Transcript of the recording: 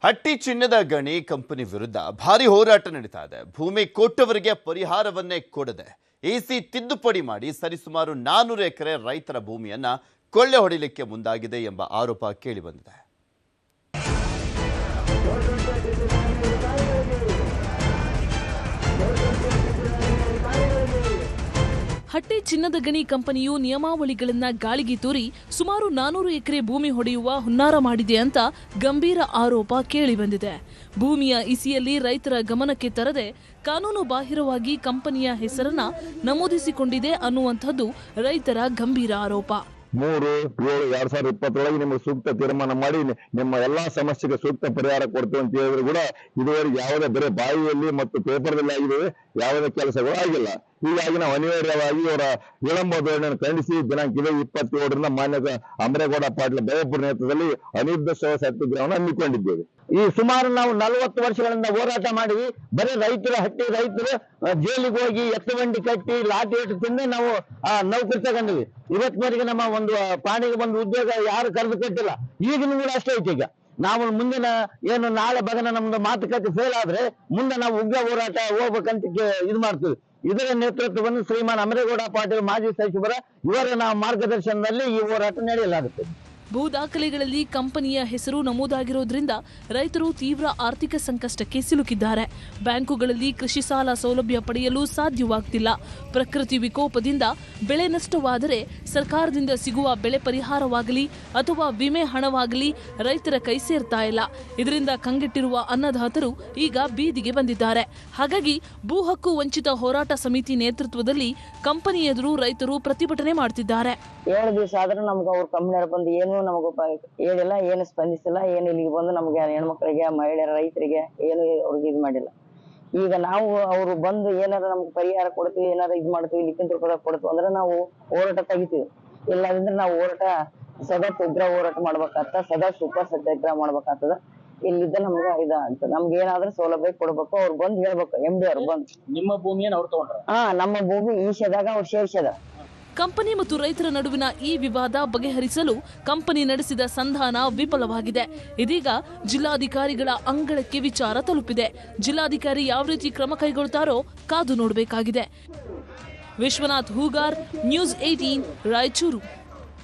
ಹಟ್ಟಿ ಚಿನ್ನದ ಗಣಿ ಕಂಪನಿ ವಿರುದ್ಧ ಭಾರಿ ಹೋರಾಟ ನಡೀತಾ ಇದೆ. ಭೂಮಿ ಕೊಟ್ಟವರಿಗೆ ಪರಿಹಾರವನ್ನೇ ಕೊಡದೆ ಎಸಿ ತಿದ್ದುಪಡಿ ಮಾಡಿ ಸರಿಸುಮಾರು 400 ಎಕರೆ ರೈತರ ಭೂಮಿಯನ್ನ ಕೊಳ್ಳೆ ಹೊಡೆಯಲಿಕ್ಕೆ ಮುಂದಾಗಿದೆ ಎಂಬ ಆರೋಪ ಕೇಳಿಬಂದಿದೆ. ಹಟ್ಟಿ ಚಿನ್ನದ ಗಣಿ ಕಂಪನಿಯು ನಿಯಮಾವಳಿಗಳನ್ನ ಗಾಳಿಗೆ ತೂರಿ ಸುಮಾರು 400 ಎಕರೆ ಭೂಮಿ ಹೊಡೆಯುವ ಹುನ್ನಾರ ಮಾಡಿದೆ ಅಂತ ಗಂಭೀರ ಆರೋಪ ಕೇಳಿಬಂದಿದೆ. ಭೂಮಿಯ ಇಸಿಯಲ್ಲಿ ರೈತರ ಗಮನಕ್ಕೆ ತರದೆ ಕಾನೂನು ಬಾಹಿರವಾಗಿ ಕಂಪನಿಯ ಹೆಸರನ್ನ ನಮೂದಿಸಿಕೊಂಡಿದೆ ಅನ್ನುವಂಥದ್ದು ರೈತರ ಗಂಭೀರ ಆರೋಪ. 3/7/2020 ನಿಮಗೆ ಸೂಕ್ತ ತೀರ್ಮಾನ ಮಾಡಿ ನಿಮ್ಮ ಎಲ್ಲಾ ಸಮಸ್ಯೆಗೆ ಸೂಕ್ತ ಪರಿಹಾರ ಕೊಡ್ತೀವಿ ಅಂತ ಹೇಳಿದ್ರು ಕೂಡ ಇದುವರೆಗೆ ಯಾವುದೇ ಬರೀ ಬಾಯಿಯಲ್ಲಿ ಮತ್ತು ಪೇಪರ್ದಲ್ಲಿ ಆಗಿದೆ, ಯಾವುದೇ ಕೆಲಸಗಳು ಆಗಿಲ್ಲ. ಹೀಗಾಗಿ ನಾವು ಅನಿವಾರ್ಯವಾಗಿ ಇವರ ವಿಳಂಬ ಧೋರಣೆಯನ್ನು ಖಂಡಿಸಿ ದಿನಾಂಕ 27ರಿಂದ ಮಾನ್ಯ ಅಮರೇಗೌಡ ಪಾಟೀಲ್ ದಯಾಪುರ ನೇತೃತ್ವದಲ್ಲಿ ಅನಿರ್ದಿಷ್ಟ ಸತ್ಯಾಗ್ರಹವನ್ನು ಹಮ್ಮಿಕೊಂಡಿದ್ದೇವೆ. ಈ ಸುಮಾರು ನಾವು 40 ವರ್ಷಗಳಿಂದ ಹೋರಾಟ ಮಾಡಿ ಬರೀ ಹಟ್ಟಿ ರೈತರು ಜೈಲಿಗೆ ಹೋಗಿ ಎತ್ತುಬಂಡಿ ಕಟ್ಟಿ ಲಾಠಿ ಏಟು ತಿಂದು ನಾವು ನೌಕರಿ ತಗೊಂಡಿವಿ. ಇವತ್ತಿನವರೆಗೆ ನಮ್ಮ ಒಂದು ಪ್ರಾಣಿಗೆ ಒಂದು ಉದ್ಯೋಗ ಯಾರು ಕರೆದು ಕೊಟ್ಟಿಲ್ಲ. ಈಗಿನ ಕೂಡ ಅಷ್ಟೇ ಐತಿ. ಈಗ ನಾವು ಮುಂದಿನ ಏನು ನಾಳೆ ಬಗನ ನಮ್ದು ಮಾತುಕತೆ ಫೇಲ್ ಆದ್ರೆ ಮುಂದೆ ನಾವು ಉಗ್ರ ಹೋರಾಟ ಹೋಗ್ಬೇಕಂತ ಇದು ಮಾಡ್ತೀವಿ. ಇದರ ನೇತೃತ್ವವನ್ನು ಶ್ರೀಮಾನ್ ಅಮರೇಗೌಡ ಪಾಟೀಲ್ ಮಾಜಿ ಸಚಿವರ ಇವರ ಮಾರ್ಗದರ್ಶನದಲ್ಲಿ ಈ ಹೋರಾಟ ನಡೆಯಲಾಗುತ್ತದೆ. ಭೂ ದಾಖಲೆಗಳಲ್ಲಿ ಕಂಪನಿಯ ಹೆಸರು ನಮೂದಾಗಿರೋದ್ರಿಂದ ರೈತರು ತೀವ್ರ ಆರ್ಥಿಕ ಸಂಕಷ್ಟಕ್ಕೆ ಸಿಲುಕಿದ್ದಾರೆ. ಬ್ಯಾಂಕುಗಳಲ್ಲಿ ಕೃಷಿ ಸಾಲ ಸೌಲಭ್ಯ ಪಡೆಯಲು ಸಾಧ್ಯವಾಗ್ತಿಲ್ಲ. ಪ್ರಕೃತಿ ವಿಕೋಪದಿಂದ ಬೆಳೆ ನಷ್ಟವಾದರೆ ಸರ್ಕಾರದಿಂದ ಸಿಗುವ ಬೆಳೆ ಪರಿಹಾರವಾಗಲಿ ಅಥವಾ ವಿಮೆ ಹಣವಾಗಲಿ ರೈತರ ಕೈ ಸೇರ್ತಾ ಇಲ್ಲ. ಇದರಿಂದ ಕಂಗೆಟ್ಟಿರುವ ಅನ್ನದಾತರು ಈಗ ಬೀದಿಗೆ ಬಂದಿದ್ದಾರೆ. ಹಾಗಾಗಿ ಭೂ ಹಕ್ಕು ವಂಚಿತ ಹೋರಾಟ ಸಮಿತಿ ನೇತೃತ್ವದಲ್ಲಿ ಕಂಪನಿ ಎದುರು ರೈತರು ಪ್ರತಿಭಟನೆ ಮಾಡ್ತಿದ್ದಾರೆ. 7 ದಿವಸ ಆದ್ರೂ ನಮ್ಗೆ ಅವ್ರ ಕಂಪ್ನಿಯವ್ರು ಬಂದು ಏನು ನಮಗ ಹೇಳಿಲ್ಲ, ಏನು ಸ್ಪಂದಿಸಿಲ್ಲ, ಏನು ಇಲ್ಲಿಗೆ ಬಂದು ನಮ್ಗೆ ಹೆಣ್ಮಕ್ಳಿಗೆ ಮಹಿಳೆಯರ ರೈತರಿಗೆ ಏನು ಅವ್ರಿಗೆ ಇದು ಮಾಡಿಲ್ಲ. ಈಗ ನಾವು ಅವರು ಬಂದು ಏನಾರ ನಮ್ಗೆ ಪರಿಹಾರ ಕೊಡ್ತೀವಿ, ಏನಾರ ಇದು ಮಾಡ್ತೀವಿ, ಲಿಖಿತ ಕೊಡ್ತೀವಿ ಅಂದ್ರೆ ನಾವು ಹೋರಾಟ ತೆಗಿತೀವಿ. ಇಲ್ಲಾಂದ್ರೆ ನಾವು ಹೋರಾಟ ಸದಾ ಉಗ್ರ ಹೋರಾಟ ಮಾಡ್ಬೇಕಾಗ್ತದ, ಸದಾ ಸೂಪರ್ ಸತ್ಯಾಗ್ರಹ ಮಾಡ್ಬೇಕಾಗ್ತದ. ಇಲ್ಲಿದ್ದ ನಮ್ಗೆ ಇದಾಗ್ತದೆ. ನಮ್ಗೆ ಏನಾದ್ರೂ ಸೌಲಭ್ಯ ಕೊಡ್ಬೇಕು, ಅವ್ರು ಬಂದು ಹೇಳ್ಬೇಕು. MD ಅವ್ರು ಬಂದು ನಿಮ್ಮ ಭೂಮಿಯನ್ನು ಅವ್ರು ತಗೊಂಡ್ರ ನಮ್ಮ ಭೂಮಿ ಈಶದಾಗ ಅವ್ರು ಸೇರ್ಸದ. ಕಂಪನಿ ಮತ್ತು ರೈತರ ನಡುವಿನ ಈ ವಿವಾದ ಬಗೆಹರಿಸಲು ಕಂಪನಿ ನಡೆಸಿದ ಸಂಧಾನ ವಿಫಲವಾಗಿದೆ. ಇದೀಗ ಜಿಲ್ಲಾಧಿಕಾರಿಗಳ ಅಂಗಳಕ್ಕೆ ವಿಚಾರ ತಲುಪಿದೆ. ಜಿಲ್ಲಾಧಿಕಾರಿ ಯಾವ ರೀತಿ ಕ್ರಮ ಕೈಗೊಳ್ತಾರೋ ಕಾದು ನೋಡಬೇಕಾಗಿದೆ. ವಿಶ್ವನಾಥ್ ಹೂಗಾರ್, ನ್ಯೂಸ್ 18, ರಾಯಚೂರು.